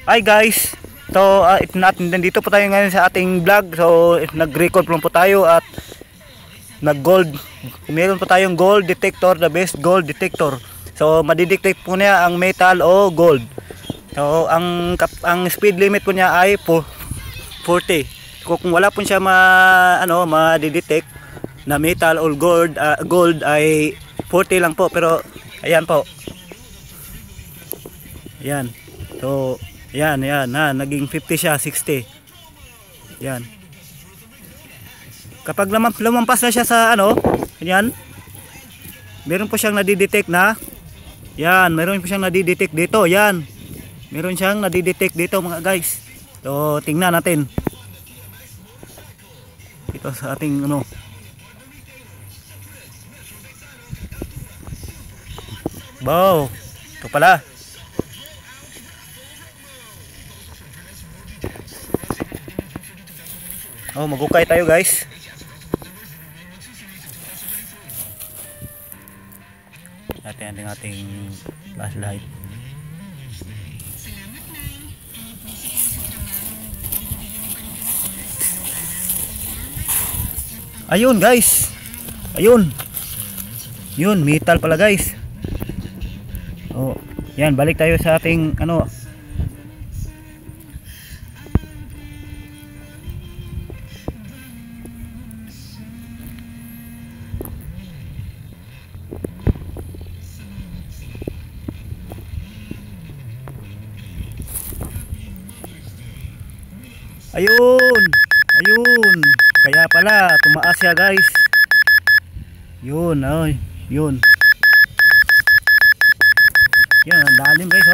Hi guys. So nandito po tayo ngayon sa ating vlog. So nag-record po tayo at nag-gold. Meron po tayong gold detector, the best gold detector. So madidetect po niya ang metal o gold. So ang speed limit po niya ay 40. So, kung wala po siya ma-detect na metal or gold ay 40 lang po, pero ayan po. Ayan. So yan, naging 50 siya, 60. Yan. Kapag lumampas na siya sa yan. Meron po siyang nadidetect na. Yan, meron po siyang nadidetect dito, yan. Meron siyang nadidetect dito mga guys. So, tingnan natin. Ito sa ating Wow. Ito pala. Magukay tayo guys. Natin ang ating flashlight. Ayun guys. Ayun. Yun, metal pala guys. Yan, balik tayo sa ating Ayun. Ayun. Kaya pala tumaas siya guys. Yun, yun. Yan, ang lalim guys